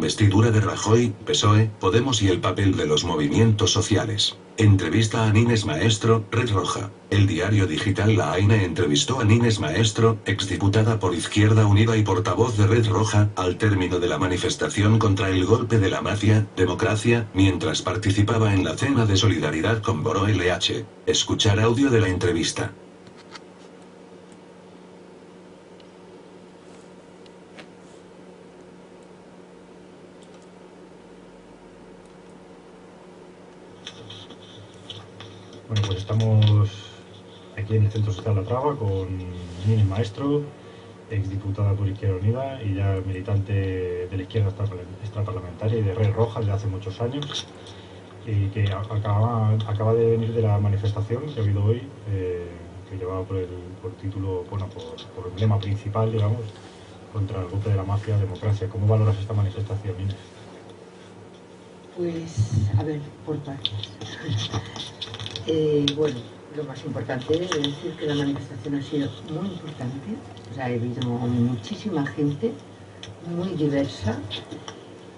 Investidura de Rajoy, PSOE, Podemos y el papel de los movimientos sociales. Entrevista a Nines Maestro, Red Roja. El diario digital La AINE entrevistó a Nines Maestro, exdiputada por Izquierda Unida y portavoz de Red Roja, al término de la manifestación contra el golpe de la mafia, Democracia, mientras participaba en la cena de solidaridad con Boró LH. Escuchar audio de la entrevista. Bueno, pues estamos aquí en el Centro Social La Traba con Nines Maestro, exdiputada por Izquierda Unida y ya militante de la izquierda extraparlamentaria y de Red Roja desde hace muchos años, y que acaba de venir de la manifestación que ha habido hoy, que llevaba por título, bueno, por el lema principal, digamos, contra el golpe de la mafia, Democracia. ¿Cómo valoras esta manifestación, Nines? Pues, a ver, por partes. Bueno, lo más importante es decir que la manifestación ha sido muy importante. O sea, ha habido muchísima gente, muy diversa,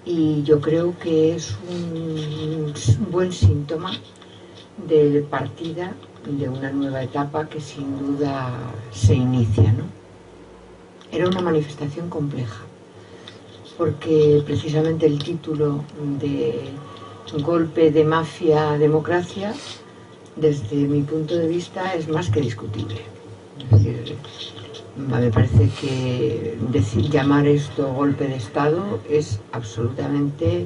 y yo creo que es un buen síntoma de partida de una nueva etapa que sin duda se inicia, ¿no? Era una manifestación compleja, porque precisamente el título de golpe de mafia, democracia, desde mi punto de vista es más que discutible. Es decir, me parece que llamar esto golpe de Estado es absolutamente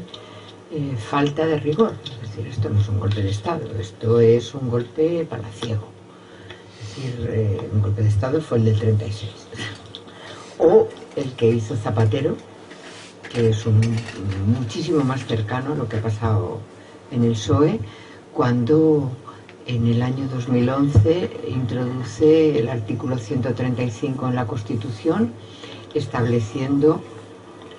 falta de rigor. Es decir, esto no es un golpe de Estado, esto es un golpe palaciego. Es decir, un golpe de Estado fue el del 36. O el que hizo Zapatero, que es muchísimo más cercano a lo que ha pasado en el PSOE, cuando en el año 2011 introduce el artículo 135 en la Constitución, estableciendo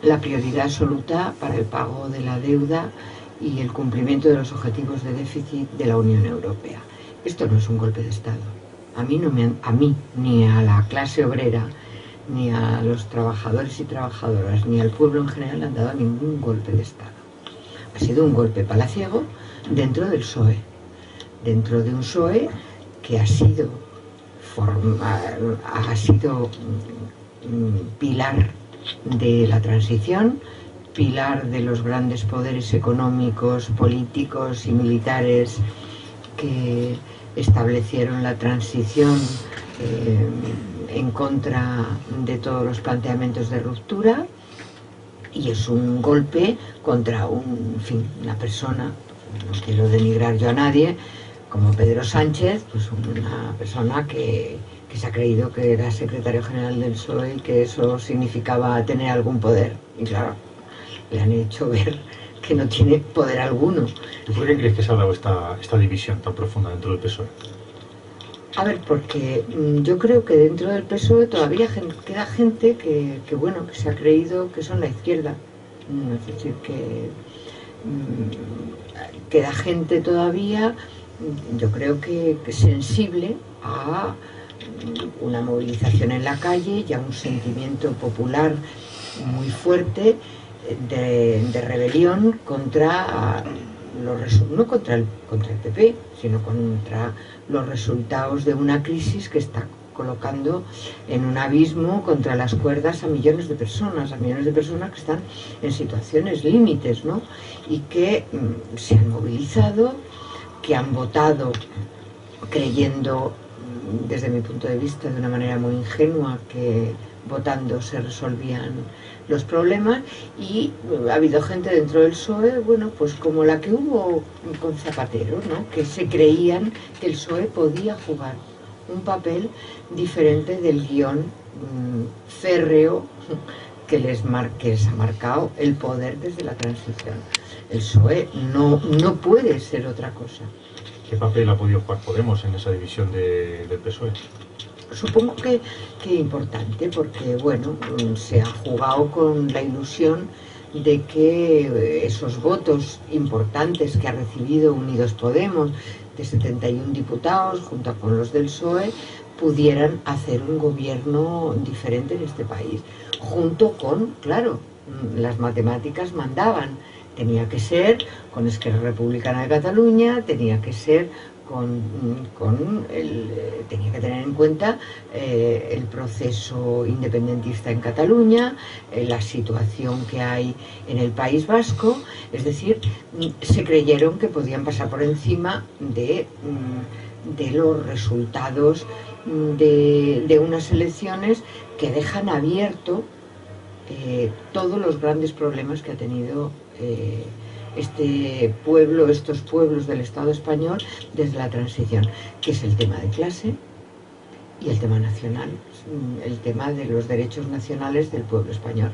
la prioridad absoluta para el pago de la deuda y el cumplimiento de los objetivos de déficit de la Unión Europea. Esto no es un golpe de Estado. A mí, ni a la clase obrera, ni a los trabajadores y trabajadoras, ni al pueblo en general han dado ningún golpe de Estado. Ha sido un golpe palaciego dentro del PSOE, dentro de un PSOE que ha sido pilar de la transición, pilar de los grandes poderes económicos, políticos y militares que establecieron la transición en contra de todos los planteamientos de ruptura, y es un golpe contra una persona, no quiero denigrar yo a nadie, como Pedro Sánchez, pues una persona que se ha creído que era secretario general del PSOE y que eso significaba tener algún poder. Y claro, le han hecho ver que no tiene poder alguno. ¿Y por qué crees que se ha dado esta división tan profunda dentro del PSOE? A ver, porque yo creo que dentro del PSOE todavía queda gente que se ha creído que son la izquierda. Es decir, que queda gente todavía, yo creo que sensible a una movilización en la calle y a un sentimiento popular muy fuerte de rebelión contra no contra el PP, sino contra los resultados de una crisis que está colocando en un abismo contra las cuerdas a millones de personas que están en situaciones límites, ¿no? Y que se han movilizado, que han votado creyendo, desde mi punto de vista, de una manera muy ingenua, que votando se resolvían los problemas, y ha habido gente dentro del PSOE, bueno, pues como la que hubo con Zapatero, ¿no? Que se creían que el PSOE podía jugar un papel diferente del guión férreo que les ha marcado el poder desde la transición. El PSOE no puede ser otra cosa. ¿Qué papel ha podido jugar Podemos en esa división del PSOE? Supongo que importante, porque bueno, se ha jugado con la ilusión de que esos votos importantes que ha recibido Unidos Podemos, de 71 diputados, junto con los del PSOE, pudieran hacer un gobierno diferente en este país, junto con, claro, las matemáticas mandaban, tenía que ser con Esquerra Republicana de Cataluña, tenía que ser tenía que tener en cuenta el proceso independentista en Cataluña, la situación que hay en el País Vasco, es decir, se creyeron que podían pasar por encima de los resultados de unas elecciones que dejan abierto todos los grandes problemas que ha tenido estos pueblos del Estado español desde la transición, que es el tema de clase y el tema nacional, el tema de los derechos nacionales del pueblo español,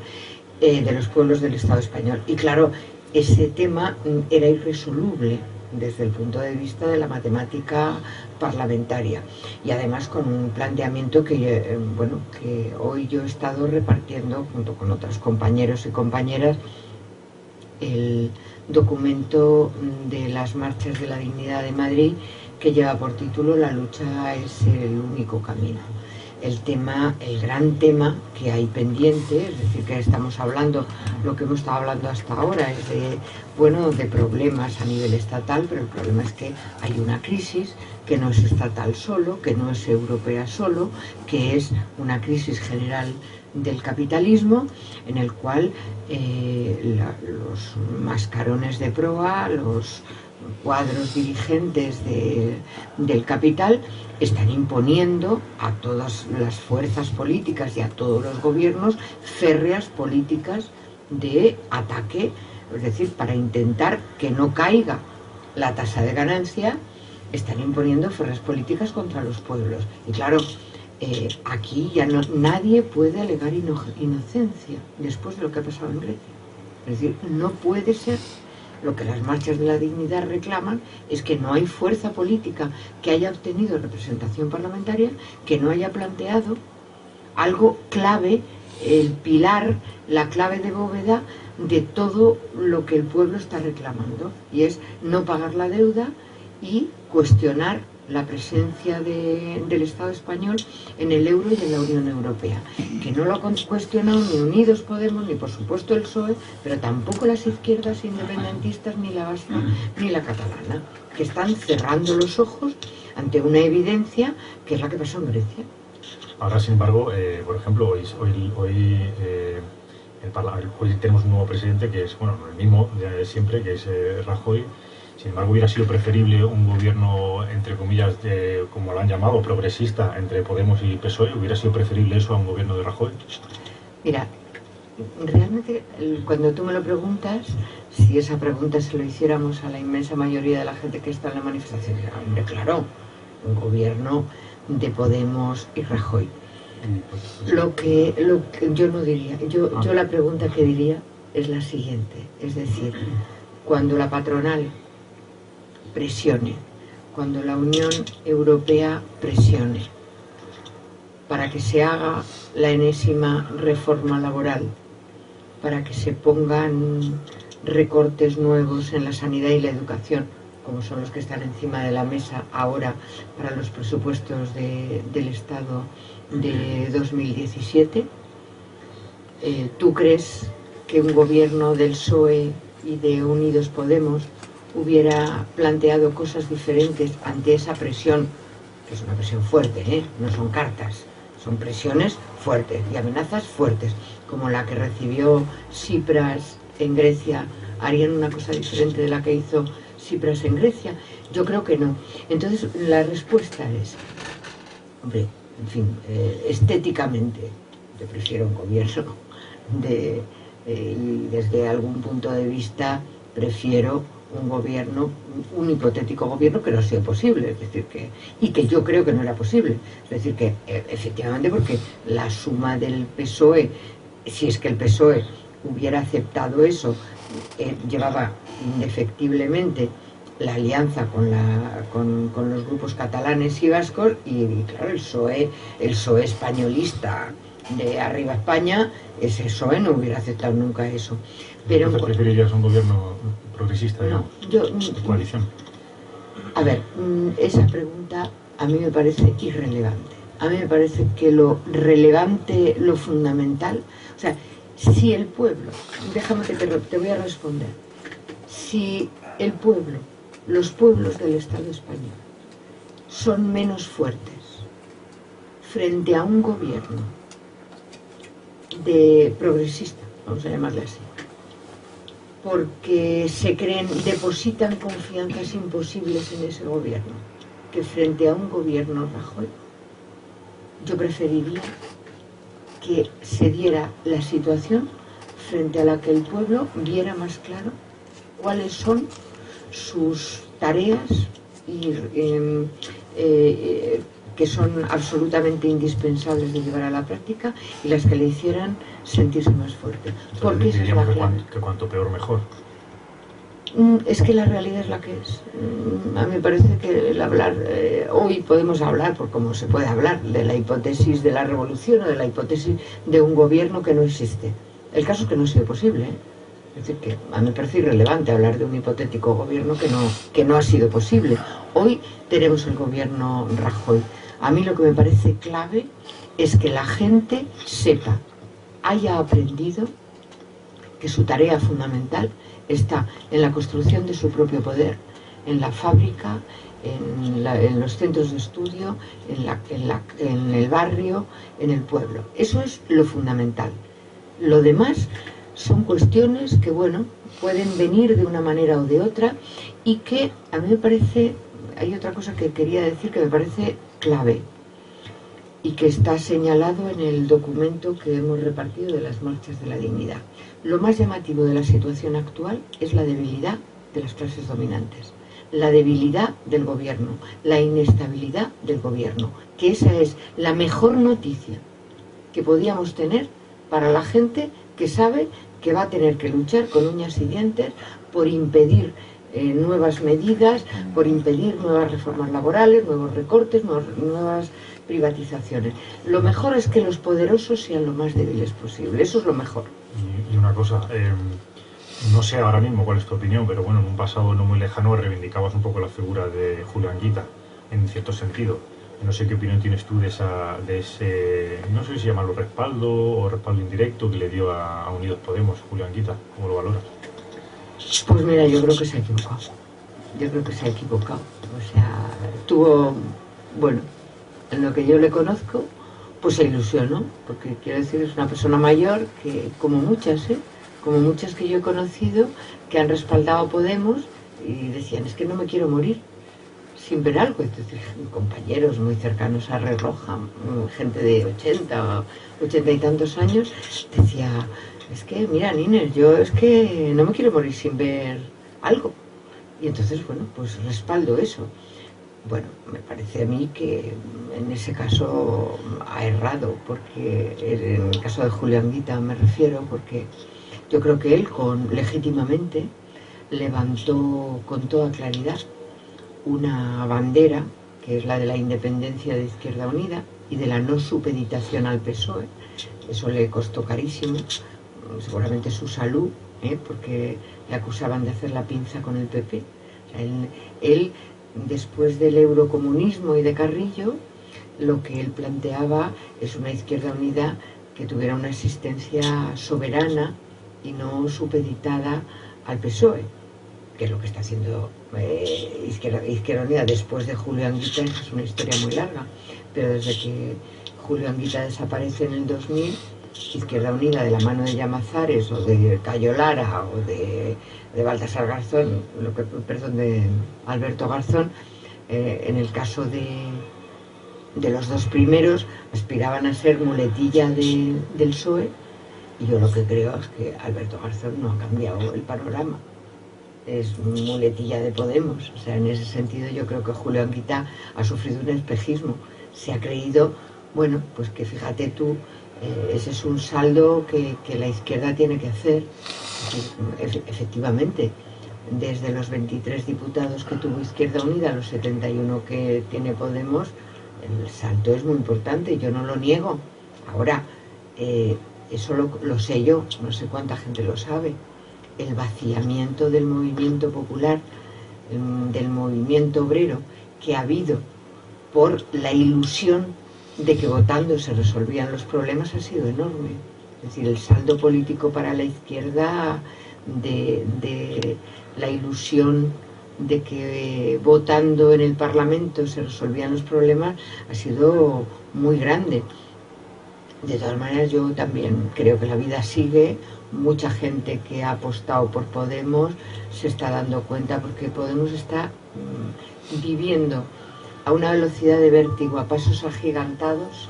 de los pueblos del Estado español. Y claro, ese tema era irresoluble desde el punto de vista de la matemática parlamentaria, y además con un planteamiento que hoy yo he estado repartiendo junto con otros compañeros y compañeras, el documento de las marchas de la dignidad de Madrid, que lleva por título "La lucha es el único camino". El gran tema que hay pendiente, es decir, que estamos hablando, lo que hemos estado hablando hasta ahora es de problemas a nivel estatal, pero el problema es que hay una crisis que no es estatal solo, que no es europea solo, que es una crisis general del capitalismo, en el cual los mascarones de proa, los cuadros dirigentes del capital están imponiendo a todas las fuerzas políticas y a todos los gobiernos férreas políticas de ataque, es decir, para intentar que no caiga la tasa de ganancia, están imponiendo férreas políticas contra los pueblos. Y claro, aquí ya nadie puede alegar inocencia después de lo que ha pasado en Grecia. Es decir, no puede ser. Lo que las marchas de la dignidad reclaman es que no hay fuerza política que haya obtenido representación parlamentaria que no haya planteado algo clave, el pilar, la clave de bóveda de todo lo que el pueblo está reclamando, y es no pagar la deuda y cuestionar la presencia del Estado español en el euro y en la Unión Europea, que no lo ha cuestionado ni Unidos Podemos, ni por supuesto el PSOE, pero tampoco las izquierdas independentistas, ni la vasca, ni la catalana, que están cerrando los ojos ante una evidencia que es la que pasó en Grecia. Ahora, sin embargo, por ejemplo, hoy tenemos un nuevo presidente que es, el mismo de siempre, que es Rajoy. Sin embargo, hubiera sido preferible un gobierno, entre comillas, como lo han llamado, progresista, entre Podemos y PSOE. ¿Hubiera sido preferible eso a un gobierno de Rajoy? Mira, realmente cuando tú me lo preguntas, si esa pregunta se lo hiciéramos a la inmensa mayoría de la gente que está en la manifestación, hombre, claro, un gobierno de Podemos y Rajoy. Lo que yo no diría, yo la pregunta que diría es la siguiente, es decir, cuando la patronal presione, cuando la Unión Europea presione para que se haga la enésima reforma laboral, para que se pongan recortes nuevos en la sanidad y la educación, como son los que están encima de la mesa ahora para los presupuestos del Estado de 2017, ¿tú crees que un gobierno del PSOE y de Unidos Podemos hubiera planteado cosas diferentes ante esa presión, que es una presión fuerte, no son cartas, son presiones fuertes y amenazas fuertes, como la que recibió Tsipras en Grecia? ¿Harían una cosa diferente de la que hizo Tsipras en Grecia? Yo creo que no. Entonces la respuesta es, hombre, en fin, estéticamente yo prefiero un gobierno y desde algún punto de vista prefiero un hipotético gobierno que no sea posible, es decir, que yo creo que no era posible, es decir, que efectivamente, porque la suma del PSOE, si es que el PSOE hubiera aceptado eso, llevaba indefectiblemente la alianza con los grupos catalanes y vascos, y claro, el PSOE españolista de Arriba España, ese PSOE no hubiera aceptado nunca eso. Pero ¿Entonces preferirías un gobierno progresista, de coalición? A ver, esa pregunta a mí me parece irrelevante. a mí me parece que lo relevante, lo fundamental, o sea, si el pueblo, déjame que te voy a responder, si el pueblo, los pueblos del Estado español son menos fuertes frente a un gobierno de progresista, vamos a llamarle así, porque se creen, depositan confianzas imposibles en ese gobierno, que frente a un gobierno Rajoy, yo preferiría que se diera la situación frente a la que el pueblo viera más claro cuáles son sus tareas que son absolutamente indispensables de llevar a la práctica y las que le hicieran sentirse más fuerte. Porque esa es la clave. Que cuanto peor mejor. Es que la realidad es la que es. A mí me parece que el hablar, hoy podemos hablar, por cómo se puede hablar, de la hipótesis de la revolución o de la hipótesis de un gobierno que no existe. El caso es que no ha sido posible, ¿eh? Es decir, que a mí me parece irrelevante hablar de un hipotético gobierno que no ha sido posible. Hoy tenemos el gobierno Rajoy. A mí lo que me parece clave es que la gente sepa, haya aprendido que su tarea fundamental está en la construcción de su propio poder, en la fábrica, en los centros de estudio, en el barrio, en el pueblo. Eso es lo fundamental. Lo demás son cuestiones que, bueno, pueden venir de una manera o de otra y que a mí me parece, hay otra cosa que quería decir que me parece clave y que está señalado en el documento que hemos repartido de las marchas de la dignidad. Lo más llamativo de la situación actual es la debilidad de las clases dominantes, la debilidad del gobierno, la inestabilidad del gobierno, que esa es la mejor noticia que podíamos tener para la gente que sabe que va a tener que luchar con uñas y dientes por impedir nuevas medidas, por impedir nuevas reformas laborales, nuevos recortes, nuevas privatizaciones. Lo mejor es que los poderosos sean lo más débiles posible, eso es lo mejor. Y una cosa, no sé ahora mismo cuál es tu opinión, pero bueno, en un pasado no muy lejano reivindicabas un poco la figura de Julio Anguita, en cierto sentido. No sé qué opinión tienes tú de ese, no sé si llamarlo respaldo o respaldo indirecto que le dio a Unidos Podemos, Julio Anguita. ¿Cómo lo valoras? Pues mira, yo creo que se ha equivocado. Yo creo que se ha equivocado. O sea, tuvo, bueno, en lo que yo le conozco, pues se ilusionó, porque quiero decir, es una persona mayor que, como muchas que yo he conocido, que han respaldado a Podemos y decían, es que no me quiero morir sin ver algo. Entonces, compañeros muy cercanos a Red Roja, gente de 80 y tantos años, decía, es que, mira, Nines, yo es que no me quiero morir sin ver algo. Y entonces, bueno, pues respaldo eso. Bueno, me parece a mí que en ese caso ha errado, porque en el caso de Julio Anguita me refiero, porque yo creo que él legítimamente levantó con toda claridad una bandera, que es la de la independencia de Izquierda Unida y de la no supeditación al PSOE. Eso le costó carísimo, seguramente su salud, porque le acusaban de hacer la pinza con el PP. O sea, él, después del eurocomunismo y de Carrillo, lo que él planteaba es una Izquierda Unida que tuviera una existencia soberana y no supeditada al PSOE, que es lo que está haciendo Izquierda Unida después de Julio Anguita. Es una historia muy larga, pero desde que Julio Anguita desaparece en el 2000, Izquierda Unida, de la mano de Llamazares o de Cayo Lara o de Baltasar Garzón, de Alberto Garzón, en el caso de los dos primeros, aspiraban a ser muletilla del PSOE, y yo lo que creo es que Alberto Garzón no ha cambiado el panorama, es muletilla de Podemos. O sea, en ese sentido yo creo que Julio Anguita ha sufrido un espejismo, se ha creído, bueno, pues que fíjate tú, ese es un saldo que la izquierda tiene que hacer. Efectivamente, desde los 23 diputados que tuvo Izquierda Unida a los 71 que tiene Podemos, el salto es muy importante, yo no lo niego. Ahora, eso lo sé yo, no sé cuánta gente lo sabe. El vaciamiento del movimiento popular, del movimiento obrero, que ha habido por la ilusión de que votando se resolvían los problemas ha sido enorme. Es decir, el saldo político para la izquierda de la ilusión de que votando en el Parlamento se resolvían los problemas ha sido muy grande. De todas maneras, yo también creo que la vida sigue. Mucha gente que ha apostado por Podemos se está dando cuenta, porque Podemos está viviendo a una velocidad de vértigo, a pasos agigantados,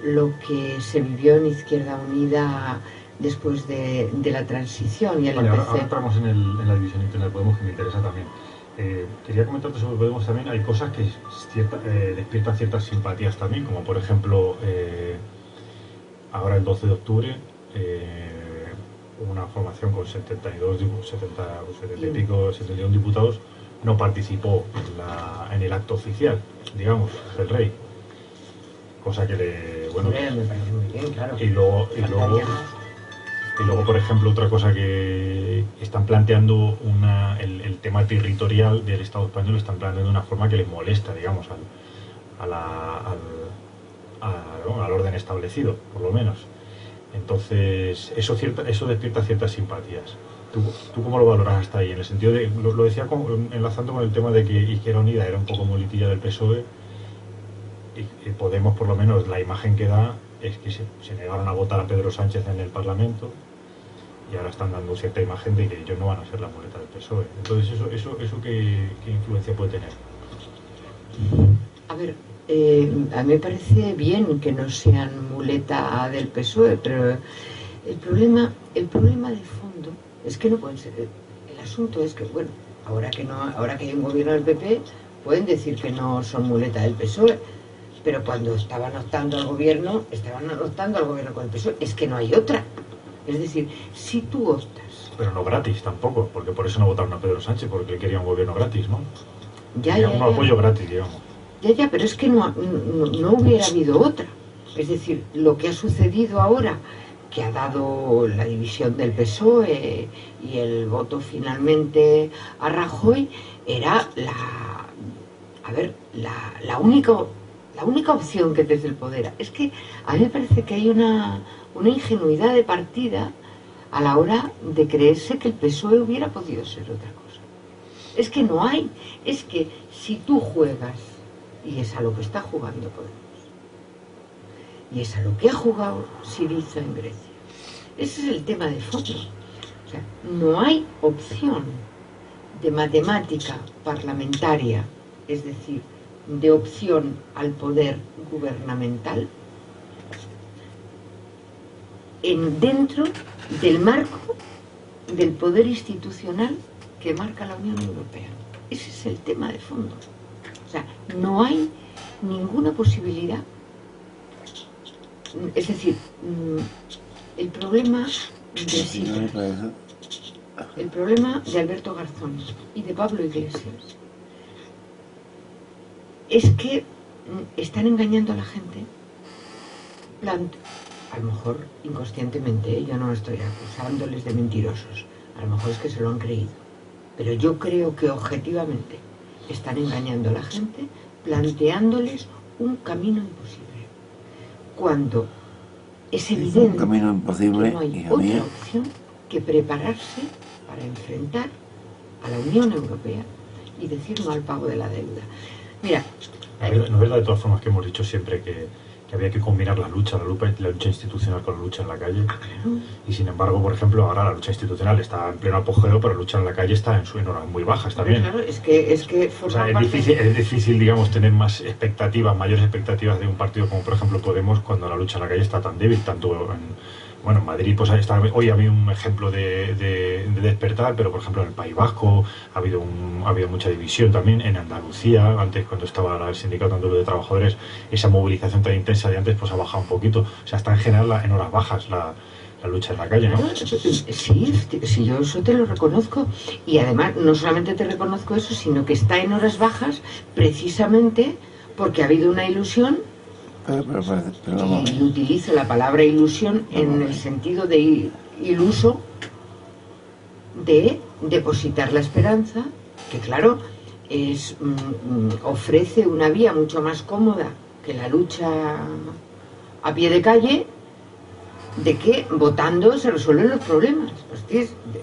lo que se vivió en Izquierda Unida después de la transición. Y el vale, ahora entramos en la división interna de Podemos, que me interesa también. Quería comentarte sobre Podemos también. Hay cosas que despiertan ciertas simpatías también, como por ejemplo, ahora el 12 de octubre, una formación con 71 diputados no participó en el acto oficial, digamos, del rey. Cosa que le... Bueno, me parece muy bien, claro. Y luego, por ejemplo, otra cosa que están planteando, el tema territorial del Estado español, están planteando de una forma que les molesta, digamos, al orden establecido, por lo menos. Entonces, eso despierta ciertas simpatías. ¿Tú cómo lo valoras hasta ahí? En el sentido de, lo decía enlazando con el tema de que Izquierda Unida era un poco muletilla del PSOE, y Podemos, por lo menos, la imagen que da es que se negaron a votar a Pedro Sánchez en el Parlamento, y ahora están dando cierta imagen de que ellos no van a ser la muleta del PSOE. Entonces, ¿eso qué influencia puede tener? A ver, a mí me parece bien que no sean muleta del PSOE, pero el problema de fondo es que no pueden ser. El asunto es que, bueno, ahora que hay un gobierno del PP, pueden decir que no son muleta del PSOE, pero cuando estaban optando al gobierno con el PSOE. Es que no hay otra. Es decir, si tú optas... Pero no gratis tampoco, porque por eso no votaron a Pedro Sánchez, porque él quería un gobierno gratis, ¿no? Un apoyo gratis, digamos. Ya, pero es que no hubiera habido otra. Es decir, lo que ha sucedido ahora, que ha dado la división del PSOE y el voto finalmente a Rajoy, era la única opción que desde el poder. Es que a mí me parece que hay una ingenuidad de partida a la hora de creerse que el PSOE hubiera podido ser otra cosa. Es que no hay. Es que si tú juegas, y es a lo que está jugando Podemos, y es a lo que ha jugado Syriza en Grecia, ese es el tema de fondo. O sea, no hay opción de matemática parlamentaria, es decir, de opción al poder gubernamental dentro del marco del poder institucional que marca la Unión Europea. Ese es el tema de fondo. O sea, no hay ninguna posibilidad. Es decir, el problema de Alberto Garzón y de Pablo Iglesias es que están engañando a la gente, a lo mejor inconscientemente, yo no estoy acusándoles de mentirosos, a lo mejor es que se lo han creído, pero yo creo que objetivamente están engañando a la gente, planteándoles un camino imposible, cuando es evidente que no hay otra opción que prepararse para enfrentar a la Unión Europea y decir no al pago de la deuda. Mira, no es verdad, de todas formas, que hemos dicho siempre que había que combinar la lucha institucional con la lucha en la calle. Y sin embargo, por ejemplo, ahora la lucha institucional está en pleno apogeo, pero la lucha en la calle está en horas muy bajas también. Claro, es que es difícil, digamos, tener mayores expectativas de un partido como, por ejemplo, Podemos, cuando la lucha en la calle está tan débil, tanto en Madrid, pues hoy ha habido un ejemplo de despertar, pero por ejemplo en el País Vasco ha habido mucha división también. En Andalucía, antes, cuando estaba el sindicato andaluz de trabajadores, esa movilización tan intensa de antes pues ha bajado un poquito. O sea, está en general en horas bajas la lucha en la calle, ¿no? Sí, yo eso te lo reconozco. Y además, no solamente te reconozco eso, sino que está en horas bajas precisamente porque ha habido una ilusión. Y utilizo la palabra ilusión en el sentido de iluso, de depositar la esperanza, que claro, ofrece una vía mucho más cómoda que la lucha a pie de calle, de que votando se resuelven los problemas. Pues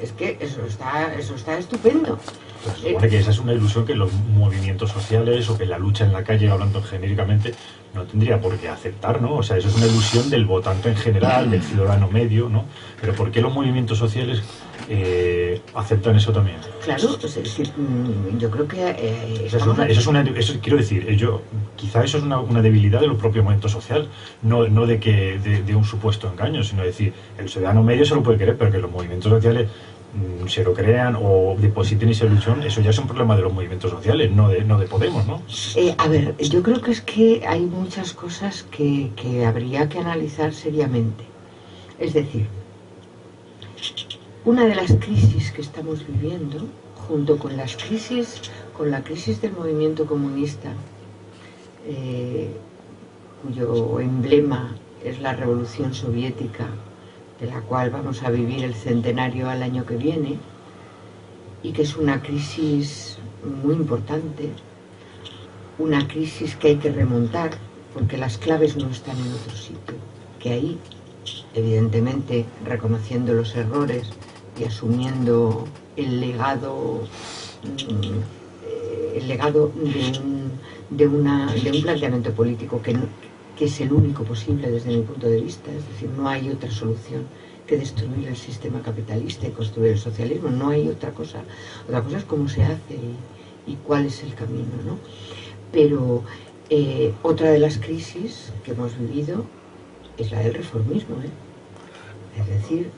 es que eso está estupendo. Pues se supone que esa es una ilusión que los movimientos sociales o que la lucha en la calle, hablando genéricamente, no tendría por qué aceptar, ¿no? O sea, eso es una ilusión del votante en general, del ciudadano medio, ¿no? Pero ¿por qué los movimientos sociales aceptan eso también? Claro, pues es decir, yo creo que... quiero decir, quizá eso es una debilidad de los propios movimientos sociales, no de un supuesto engaño, sino decir, el ciudadano medio se lo puede querer, pero que los movimientos sociales se lo crean o depositen esa ilusión, eso ya es un problema de los movimientos sociales, no de Podemos, ¿no? A ver, yo creo que es que hay muchas cosas que habría que analizar seriamente. Es decir, una de las crisis que estamos viviendo, junto con la crisis del movimiento comunista, cuyo emblema es la Revolución Soviética, de la cual vamos a vivir el centenario al año que viene, y que es una crisis muy importante, una crisis que hay que remontar, porque las claves no están en otro sitio, que ahí, evidentemente, reconociendo los errores y asumiendo el legado de un planteamiento político que es el único posible desde mi punto de vista, es decir, no hay otra solución que destruir el sistema capitalista y construir el socialismo, no hay otra cosa. Otra cosa es cómo se hace y cuál es el camino, ¿no? Pero otra de las crisis que hemos vivido es la del reformismo, ¿eh? Es decir,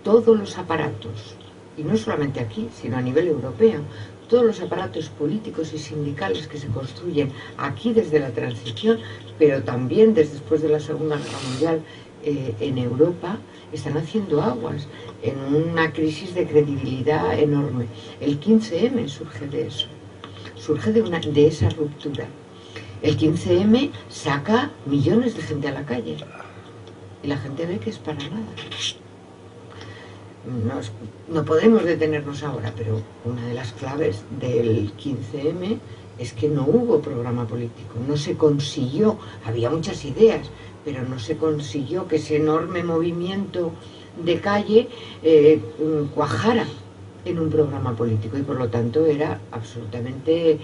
todos los aparatos, y no solamente aquí, sino a nivel europeo, todos los aparatos políticos y sindicales que se construyen aquí desde la transición, pero también después de la Segunda Guerra Mundial en Europa, están haciendo aguas en una crisis de credibilidad enorme. El 15M surge de eso, surge de esa ruptura. El 15M saca millones de gente a la calle y la gente ve que es para nada. No podemos detenernos ahora, pero una de las claves del 15M es que no hubo programa político, no se consiguió, había muchas ideas, pero no se consiguió que ese enorme movimiento de calle cuajara en un programa político y por lo tanto era absolutamente,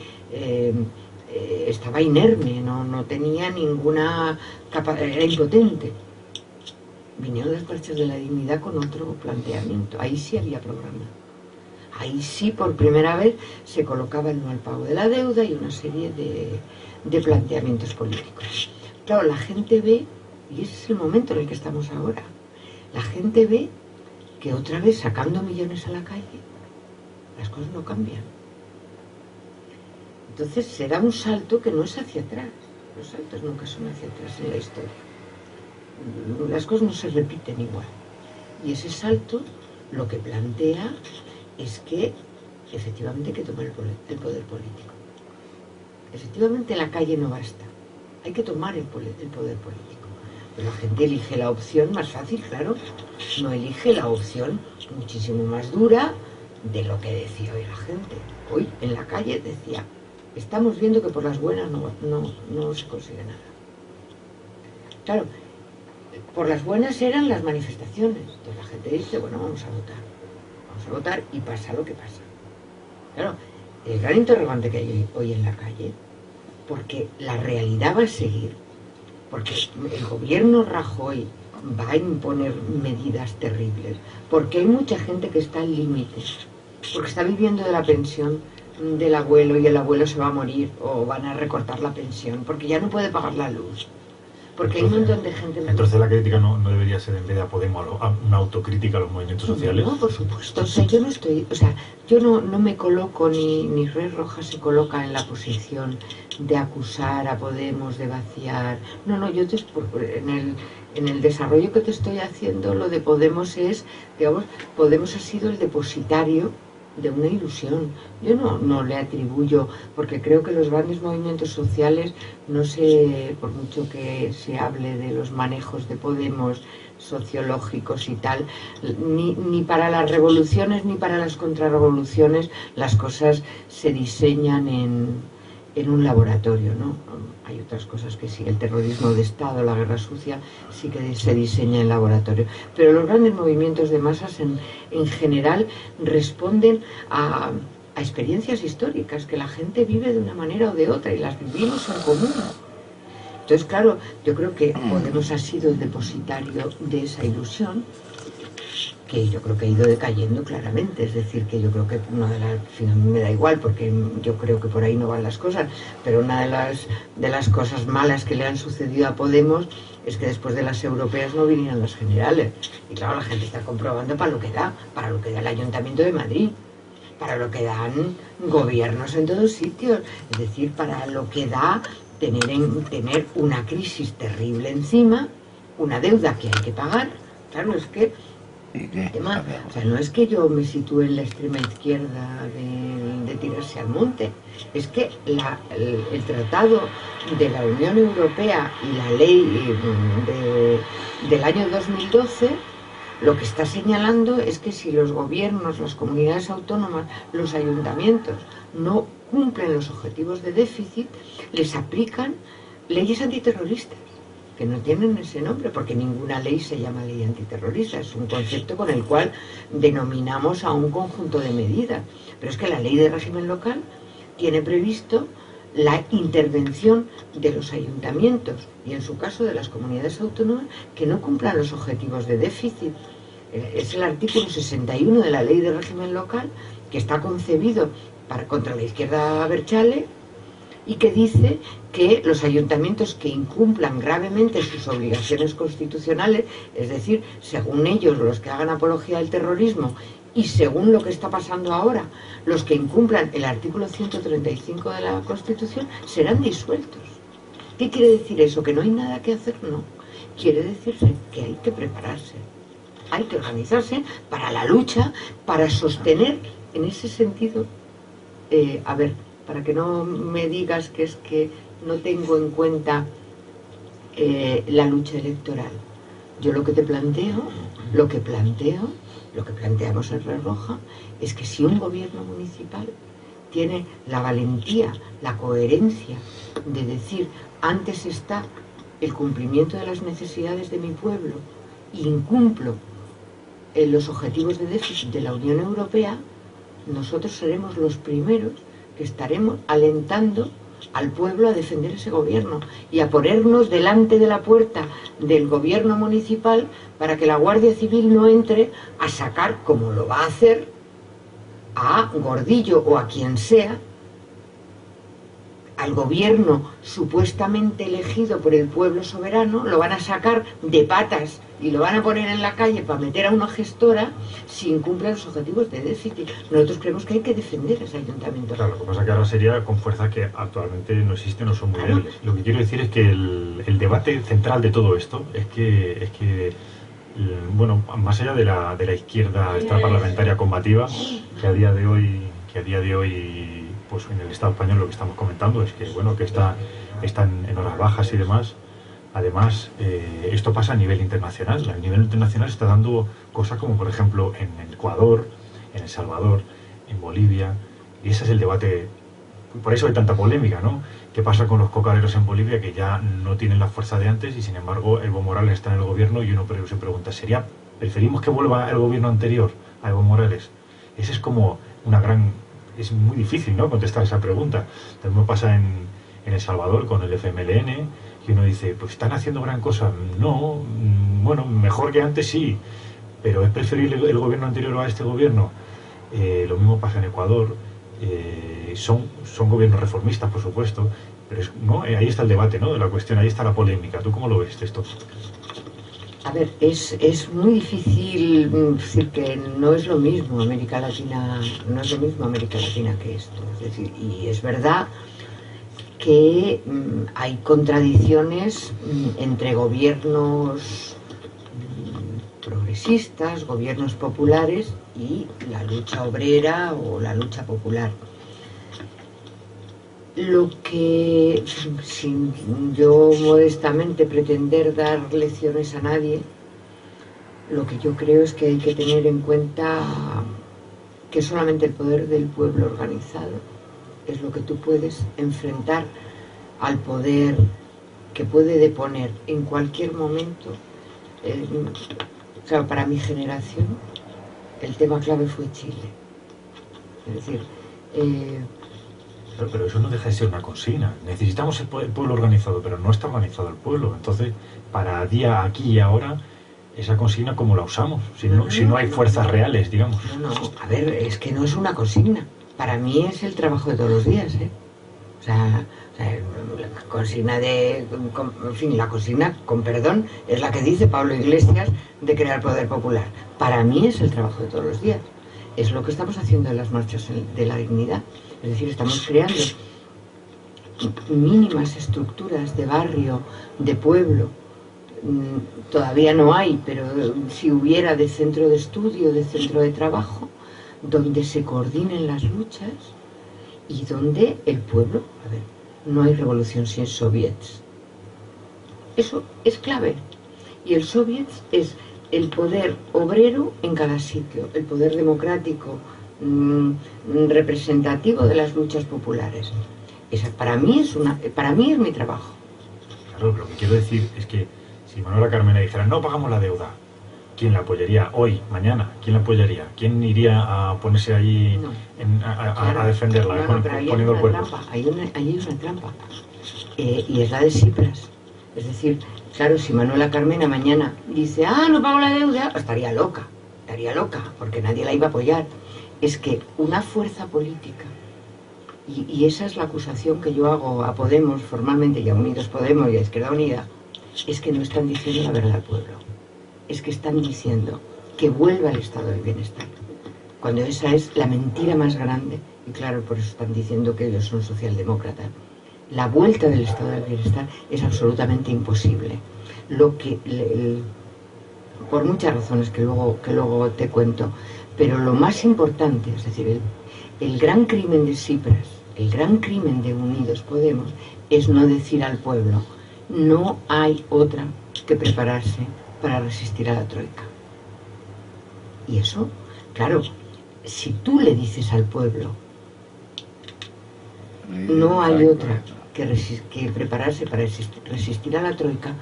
estaba inerme, no tenía ninguna capacidad, era impotente. Vinieron las marchas de la dignidad con otro planteamiento, ahí sí había programa. Ahí sí, por primera vez, se colocaba el no al pago de la deuda y una serie de planteamientos políticos. Claro, la gente ve, y ese es el momento en el que estamos ahora, la gente ve que otra vez sacando millones a la calle, las cosas no cambian. Entonces se da un salto que no es hacia atrás, los saltos nunca son hacia atrás en la historia. Las cosas no se repiten igual. Y ese salto lo que plantea es que efectivamente hay que tomar el poder político. Efectivamente la calle no basta, hay que tomar el poder político. Pero la gente elige la opción más fácil, claro, no elige la opción muchísimo más dura de lo que decía hoy la gente. Hoy en la calle decía, estamos viendo que por las buenas no se consigue nada. Claro, por las buenas eran las manifestaciones. Entonces la gente dice, bueno, vamos a votar y pasa lo que pasa. Claro, el gran interrogante que hay hoy en la calle, porque la realidad va a seguir, porque el gobierno Rajoy va a imponer medidas terribles, porque hay mucha gente que está al límite, porque está viviendo de la pensión del abuelo y el abuelo se va a morir o van a recortar la pensión, porque ya no puede pagar la luz. Porque entonces, hay un montón de gente... Entonces la crítica no debería ser en vez de a Podemos una autocrítica a los movimientos sociales. No, por supuesto. O sea, yo no me coloco, ni Red Roja se coloca en la posición de acusar a Podemos, de vaciar. No, yo en el desarrollo que te estoy haciendo, lo de Podemos es, digamos, Podemos ha sido el depositario de una ilusión. Yo no le atribuyo, porque creo que los grandes movimientos sociales, no sé, por mucho que se hable de los manejos de Podemos sociológicos y tal, ni para las revoluciones ni para las contrarrevoluciones las cosas se diseñan en un laboratorio, ¿no? Hay otras cosas que sí, el terrorismo de Estado, la guerra sucia, sí que se diseña en laboratorio. Pero los grandes movimientos de masas en general responden a experiencias históricas que la gente vive de una manera o de otra y las vivimos en común. Entonces, claro, yo creo que Podemos ha sido el depositario de esa ilusión, que yo creo que ha ido decayendo claramente. Es decir, que yo creo que una de las, a mí me da igual porque yo creo que por ahí no van las cosas, pero una de las cosas malas que le han sucedido a Podemos es que después de las europeas no vinieron las generales. Y claro, la gente está comprobando para lo que da el Ayuntamiento de Madrid, para lo que dan gobiernos en todos sitios, es decir, para lo que da tener una crisis terrible encima, una deuda que hay que pagar. Claro, es que tema, o sea, no es que yo me sitúe en la extrema izquierda de tirarse al monte, es que el tratado de la Unión Europea y la ley del año 2012 lo que está señalando es que si los gobiernos, las comunidades autónomas, los ayuntamientos no cumplen los objetivos de déficit, les aplican leyes antiterroristas, que no tienen ese nombre, porque ninguna ley se llama ley antiterrorista, es un concepto con el cual denominamos a un conjunto de medidas. Pero es que la ley de régimen local tiene previsto la intervención de los ayuntamientos y en su caso de las comunidades autónomas que no cumplan los objetivos de déficit. Es el artículo 61 de la ley de régimen local, que está concebido contra la izquierda abertzale, y que dice que los ayuntamientos que incumplan gravemente sus obligaciones constitucionales, es decir, según ellos los que hagan apología del terrorismo y según lo que está pasando ahora, los que incumplan el artículo 135 de la Constitución, serán disueltos. ¿Qué quiere decir eso? ¿Que no hay nada que hacer? No. Quiere decirse que hay que prepararse, hay que organizarse para la lucha, para sostener en ese sentido, para que no me digas que es que no tengo en cuenta la lucha electoral. Yo lo que te planteo, lo que planteamos en Red Roja, es que si un gobierno municipal tiene la valentía, la coherencia de decir, antes está el cumplimiento de las necesidades de mi pueblo y incumplo los objetivos de déficit de la Unión Europea, nosotros seremos los primeros que estaremos alentando al pueblo a defender ese gobierno y a ponernos delante de la puerta del gobierno municipal para que la Guardia Civil no entre a sacar, como lo va a hacer, a Gordillo o a quien sea, al gobierno supuestamente elegido por el pueblo soberano, lo van a sacar de patas y lo van a poner en la calle para meter a una gestora si incumple los objetivos de déficit. Nosotros creemos que hay que defender ese ayuntamiento. Claro, lo que pasa es que ahora sería con fuerza que actualmente no existe, no son muy débiles. Lo que quiero decir es que el debate central de todo esto es que bueno, más allá de la izquierda extraparlamentaria combativa, que a día de hoy pues en el Estado español lo que estamos comentando es que bueno, que están en horas bajas y demás. Además, esto pasa a nivel internacional. A nivel internacional está dando cosas como, por ejemplo, en Ecuador, en El Salvador, en Bolivia, y ese es el debate. Por eso hay tanta polémica, ¿no? ¿Qué pasa con los cocaleros en Bolivia que ya no tienen la fuerza de antes y sin embargo Evo Morales está en el gobierno? Y uno se pregunta, ¿preferimos que vuelva el gobierno anterior a Evo Morales? Esa es como una gran... Es muy difícil, ¿no?, contestar esa pregunta. También pasa en El Salvador con el FMLN, y uno dice, pues están haciendo gran cosa. No, bueno, mejor que antes sí, pero es preferible el gobierno anterior a este gobierno. Lo mismo pasa en Ecuador. Son gobiernos reformistas, por supuesto, pero ¿no? Ahí está el debate, ¿no?, de la cuestión, ahí está la polémica. ¿Tú cómo lo ves esto? A ver, es muy difícil decir que no es lo mismo América Latina, no es lo mismo América Latina que esto. Es decir, y es verdad que hay contradicciones entre gobiernos progresistas, gobiernos populares y la lucha obrera o la lucha popular. Lo que, sin yo modestamente pretender dar lecciones a nadie, lo que yo creo es que hay que tener en cuenta que solamente el poder del pueblo organizado es lo que tú puedes enfrentar al poder que puede deponer en cualquier momento. Claro, para mi generación el tema clave fue Chile. Es decir, pero eso no deja de ser una consigna. Necesitamos el pueblo organizado, pero no está organizado el pueblo. Entonces, para día aquí y ahora, esa consigna, ¿cómo la usamos? Si no hay fuerzas reales, digamos. No, a ver, es que no es una consigna. Para mí es el trabajo de todos los días, ¿eh? O sea, la consigna en fin, la consigna, con perdón, es la que dice Pablo Iglesias de crear poder popular. Para mí es el trabajo de todos los días. Es lo que estamos haciendo en las marchas de la dignidad. Es decir, estamos creando mínimas estructuras de barrio, de pueblo. Todavía no hay, pero si hubiera, de centro de estudio, de centro de trabajo, donde se coordinen las luchas y donde el pueblo, a ver, no hay revolución sin soviets. Eso es clave. Y el soviets es el poder obrero en cada sitio, el poder democrático, representativo de las luchas populares. Esa para mí es mi trabajo. Claro, lo que quiero decir es que si Manuela Carmena dijera no pagamos la deuda, ¿quién la apoyaría hoy, mañana? ¿Quién la apoyaría? ¿Quién iría a ponerse allí a defenderla, poniendo el cuerpo? Ahí hay una trampa. Y es la de Tsipras. Es decir, claro, si Manuela Carmena mañana dice, no pago la deuda, estaría loca, porque nadie la iba a apoyar. Es que una fuerza política, y esa es la acusación que yo hago a Podemos formalmente, y a Unidos Podemos y a Izquierda Unida, es que no están diciendo la verdad al pueblo. Es que están diciendo que vuelva al estado del bienestar, cuando esa es la mentira más grande, y claro, por eso están diciendo que ellos son socialdemócratas. La vuelta del estado del bienestar es absolutamente imposible. Por muchas razones que luego te cuento, pero lo más importante, es decir, el gran crimen de Tsipras, el gran crimen de Unidos Podemos, es no decir al pueblo, no hay otra que prepararse para resistir a la troika. Y eso, claro, si tú le dices al pueblo, no hay otra que prepararse para resistir a la troika,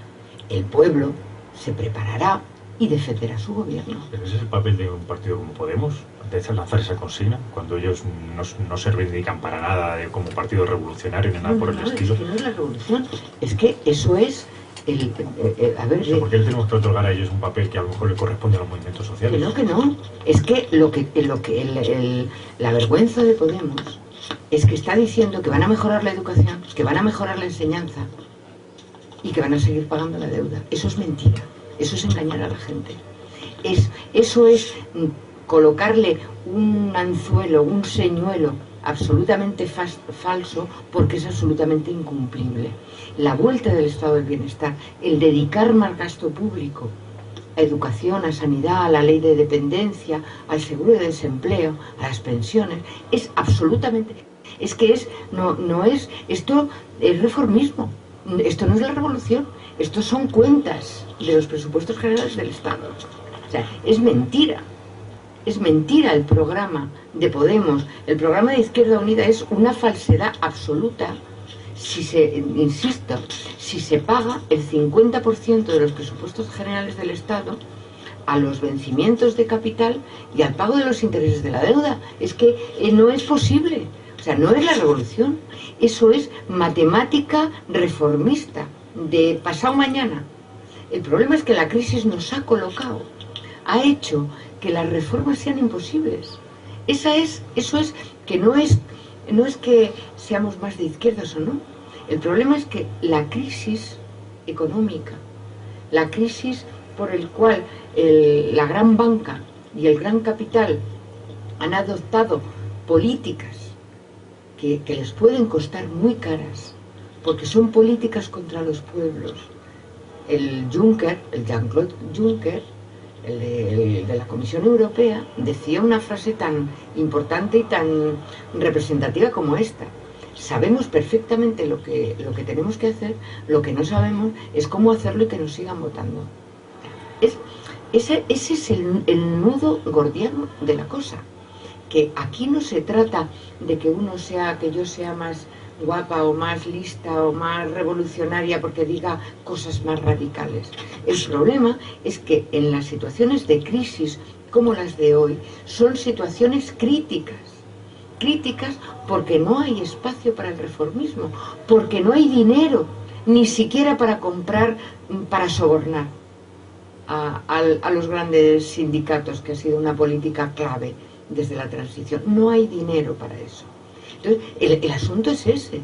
el pueblo se preparará y defenderá su gobierno. Pero ese es el papel de un partido como Podemos, de lanzar esa consigna, cuando ellos no se reivindican para nada como partido revolucionario ni nada por el estilo. Es que no es la revolución, es que eso es a ver, ¿por qué le tenemos que otorgar a ellos un papel que a lo mejor le corresponde a los movimientos sociales? Que no. Es que la vergüenza de Podemos es que está diciendo que van a mejorar la educación, que van a mejorar la enseñanza y que van a seguir pagando la deuda. Eso es mentira, eso es engañar a la gente. Eso es colocarle un anzuelo, un señuelo absolutamente falso, porque es absolutamente incumplible. La vuelta del estado del bienestar, el dedicar más gasto público a educación, a sanidad, a la ley de dependencia, al seguro de desempleo, a las pensiones, es absolutamente... Es que esto es reformismo, esto no es la revolución, esto son cuentas de los presupuestos generales del Estado. O sea, es mentira el programa de Podemos, el programa de Izquierda Unida es una falsedad absoluta si se paga el 50% de los presupuestos generales del Estado a los vencimientos de capital y al pago de los intereses de la deuda. Es que no es posible. O sea, no es la revolución, eso es matemática reformista de pasado mañana. El problema es que la crisis nos ha colocado, ha hecho que las reformas sean imposibles. Eso es que no es que seamos más de izquierdas o no. El problema es que la crisis económica, la crisis por el cual la gran banca y el gran capital han adoptado políticas que les pueden costar muy caras, porque son políticas contra los pueblos. El Jean-Claude Juncker, el de la Comisión Europea, decía una frase tan importante y tan representativa como esta: sabemos perfectamente lo que tenemos que hacer, lo que no sabemos es cómo hacerlo y que nos sigan votando. Ese es el nudo gordiano de la cosa. que aquí no se trata de que que yo sea más guapa o más lista o más revolucionaria porque diga cosas más radicales. El problema es que en las situaciones de crisis como las de hoy son situaciones críticas porque no hay espacio para el reformismo, porque no hay dinero ni siquiera para comprar, para sobornar a los grandes sindicatos, que ha sido una política clave desde la transición. No hay dinero para eso. Entonces, el asunto es ese.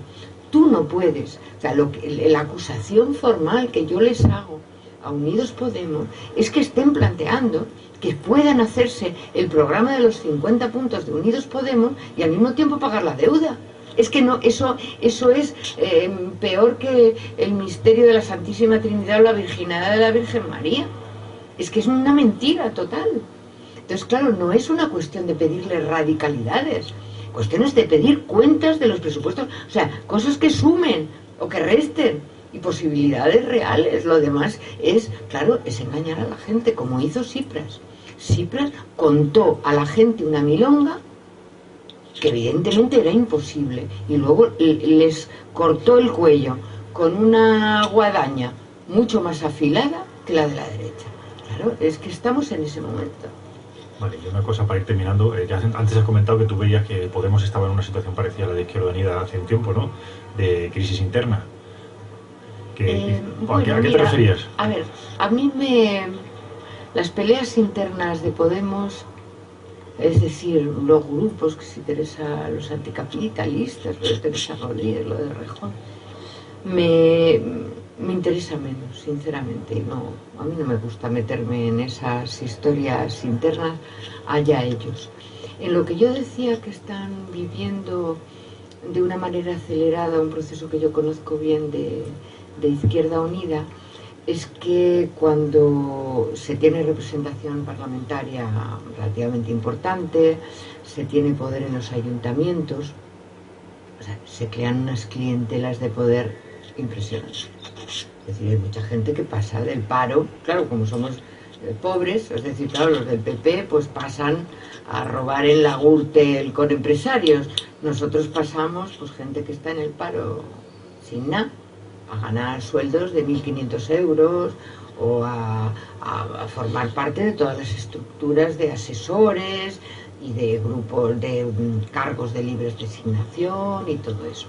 Tú no puedes. O sea, la acusación formal que yo les hago a Unidos Podemos es que estén planteando que puedan hacerse el programa de los 50 puntos de Unidos Podemos y al mismo tiempo pagar la deuda. Es que no, eso es peor que el misterio de la Santísima Trinidad o la virginidad de la Virgen María. Es que es una mentira total. Entonces, claro, no es una cuestión de pedirle radicalidades, cuestiones de pedir cuentas de los presupuestos, o sea, cosas que sumen o que resten y posibilidades reales. Lo demás es, claro, es engañar a la gente, como hizo Tsipras. Tsipras contó a la gente una milonga que evidentemente era imposible y luego les cortó el cuello con una guadaña mucho más afilada que la de la derecha. Claro, es que estamos en ese momento. Vale, y una cosa para ir terminando, ya antes has comentado que tú veías que Podemos estaba en una situación parecida a la de Izquierda Unida hace un tiempo, ¿no? De crisis interna. ¿A qué te referías? A ver, a mí las peleas internas de Podemos, es decir, los grupos que se interesa, los anticapitalistas, lo de Teresa Rodríguez, lo de Rejón, me interesa menos, sinceramente. No, a mí no me gusta meterme en esas historias internas, allá ellos. En lo que yo decía que están viviendo de una manera acelerada un proceso que yo conozco bien de Izquierda Unida, es que cuando se tiene representación parlamentaria relativamente importante, se tiene poder en los ayuntamientos, o sea, se crean unas clientelas de poder impresionantes. Es decir, hay mucha gente que pasa del paro, claro, como somos pobres, es decir, claro, los del PP pues pasan a robar en la Gürtel con empresarios. Nosotros pasamos, pues gente que está en el paro sin nada, a ganar sueldos de 1.500 euros o a formar parte de todas las estructuras de asesores y de grupos, de cargos de libre designación y todo eso.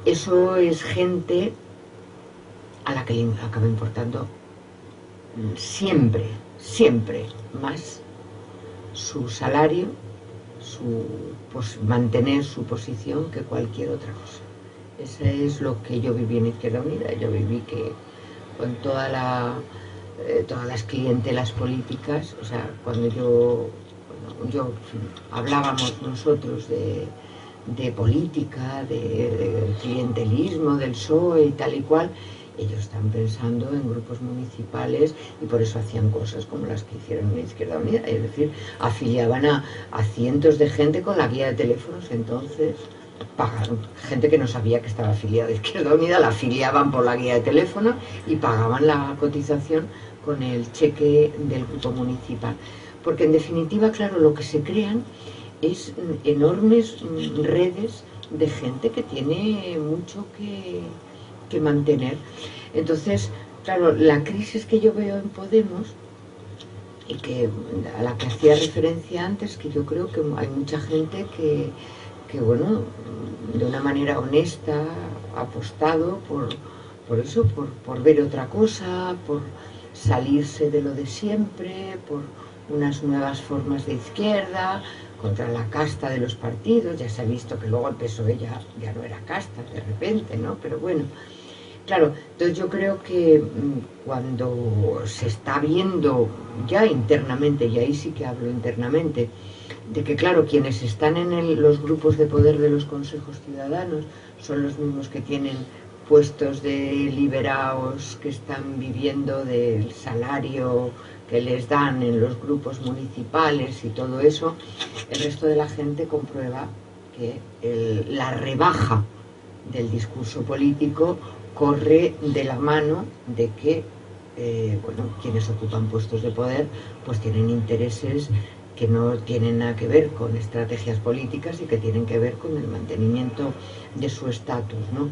Eso es gente a la que le acaba importando siempre más su salario, mantener su posición que cualquier otra cosa. Eso es lo que yo viví en Izquierda Unida. Yo viví que con todas las clientelas políticas, o sea, cuando hablábamos nosotros de política, de clientelismo, del PSOE y tal y cual, ellos están pensando en grupos municipales y por eso hacían cosas como las que hicieron en Izquierda Unida, es decir, afiliaban a cientos de gente con la guía de teléfonos. Entonces pagaron, gente que no sabía que estaba afiliada a Izquierda Unida, la afiliaban por la guía de teléfono y pagaban la cotización con el cheque del grupo municipal, porque en definitiva, claro, lo que se crean es enormes redes de gente que tiene mucho que mantener. Entonces, claro, la crisis que yo veo en Podemos y a la que hacía referencia antes, que yo creo que hay mucha gente que bueno, de una manera honesta ha apostado por eso, por ver otra cosa, por salirse de lo de siempre, por unas nuevas formas de izquierda, contra la casta de los partidos. Ya se ha visto que luego el PSOE ya no era casta de repente, ¿no? Pero bueno, claro, entonces yo creo que cuando se está viendo ya internamente, y ahí sí que hablo internamente, de que claro, quienes están en los grupos de poder de los consejos ciudadanos son los mismos que tienen puestos de liberados, que están viviendo del salario que les dan en los grupos municipales y todo eso, el resto de la gente comprueba que la rebaja del discurso político corre de la mano de que bueno, quienes ocupan puestos de poder pues tienen intereses que no tienen nada que ver con estrategias políticas y que tienen que ver con el mantenimiento de su estatus, ¿no?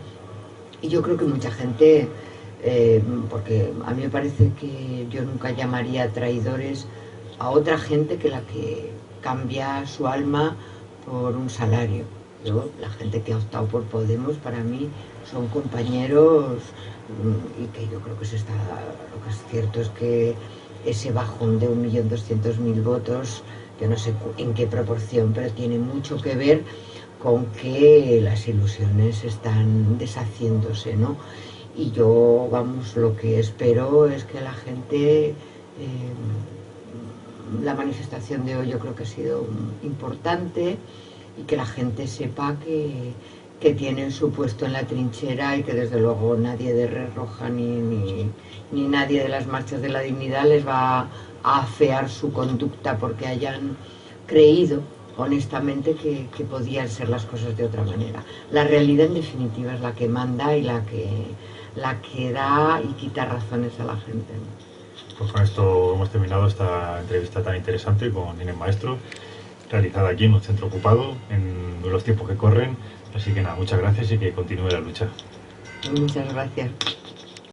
Y yo creo que mucha gente, porque a mí me parece que yo nunca llamaría traidores a otra gente que la que cambia su alma por un salario. La gente que ha optado por Podemos, para mí, son compañeros, y que yo creo que lo que es cierto es que ese bajón de 1.200.000 votos, yo no sé en qué proporción, pero tiene mucho que ver con que las ilusiones están deshaciéndose, ¿no? Y yo, vamos, lo que espero es que la gente, la manifestación de hoy yo creo que ha sido importante, y que la gente sepa que tienen su puesto en la trinchera, y que desde luego nadie de Red Roja ni nadie de las marchas de la dignidad les va a afear su conducta porque hayan creído honestamente que podían ser las cosas de otra manera. La realidad en definitiva es la que manda y la que da y quita razones a la gente, ¿no? Pues con esto hemos terminado esta entrevista tan interesante con Inés Maestro, realizada aquí en un centro ocupado, en los tiempos que corren. Así que nada, muchas gracias y que continúe la lucha. Muchas gracias.